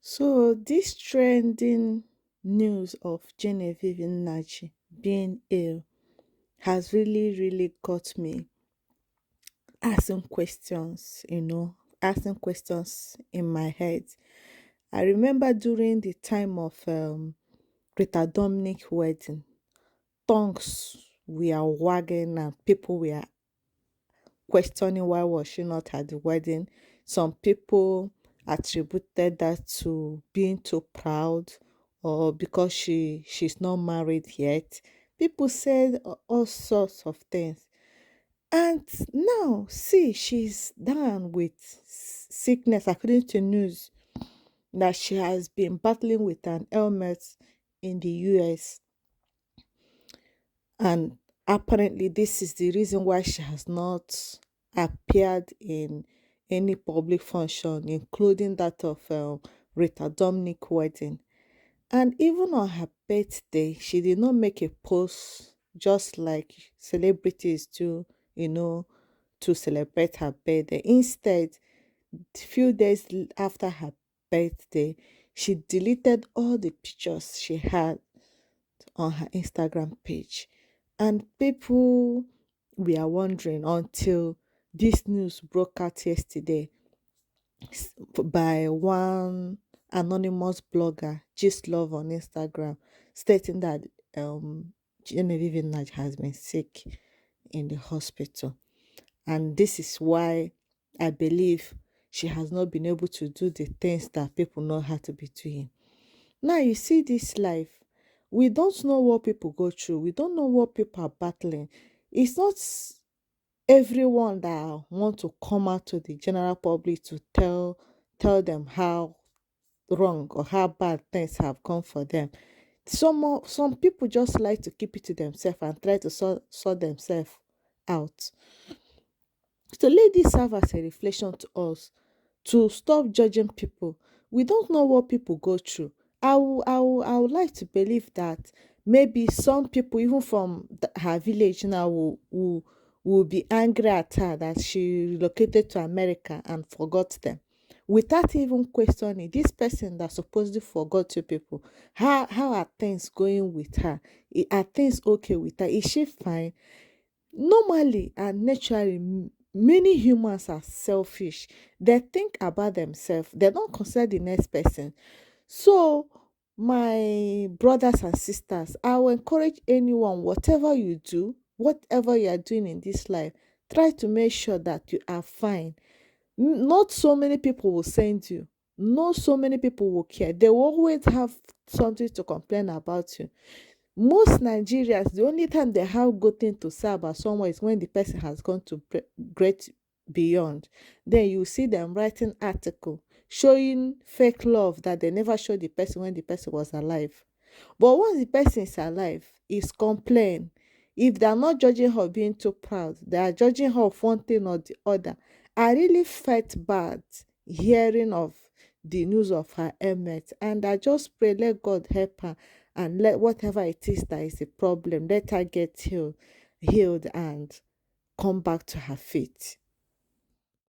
So this trending news of Genevieve Nnaji being ill has really got me asking questions, asking questions in my head. I remember during the time of Greta Dominic wedding, tongues were wagging and people were questioning why was she not at the wedding. Some people attributed that to being too proud or because she's not married yet. People said all sorts of things. And now, see, she's down with sickness, according to news, that she has been battling with an ailment in the US. And apparently, this is the reason why she has not appeared in any public function, including that of Rita Dominic wedding. And even on her birthday, she did not make a post just like celebrities do, you know, to celebrate her birthday. Instead, few days after her birthday, she deleted all the pictures she had on her Instagram page. And people were wondering until this news broke out yesterday by one anonymous blogger, Gist Love on Instagram, stating that Genevieve Nnaji has been sick in the hospital. And this is why I believe she has not been able to do the things that people know how to be doing. Now you see this life, we don't know what people go through. We don't know what people are battling. It's not everyone that want to come out to the general public to tell them how wrong or how bad things have gone for them. Some people just like to keep it to themselves and try to sort themselves out. So let this serve as a reflection to us to stop judging people. We don't know what people go through. I would like to believe that maybe some people, even from her village now, will be angry at her that she relocated to America and forgot them. Without even questioning, this person that supposedly forgot you people, how are things going with her? Are things okay with her? Is she fine? Normally and naturally, many humans are selfish. They think about themselves, they don't consider the next person. So my brothers and sisters, I will encourage anyone, whatever you do, whatever you are doing in this life, try to make sure that you are fine. Not so many people will send you, not so many people will care. They will always have something to complain about you. Most Nigerians, the only time they have good thing to say about someone is when the person has gone to great beyond. Then you see them writing article showing fake love that they never showed the person when the person was alive. But once the person is alive, is complain. If they are not judging her being too proud, they are judging her of one thing or the other. I really felt bad hearing of the news of her ailment, and I just pray let God help her and let whatever it is that is a problem, let her get healed and come back to her feet.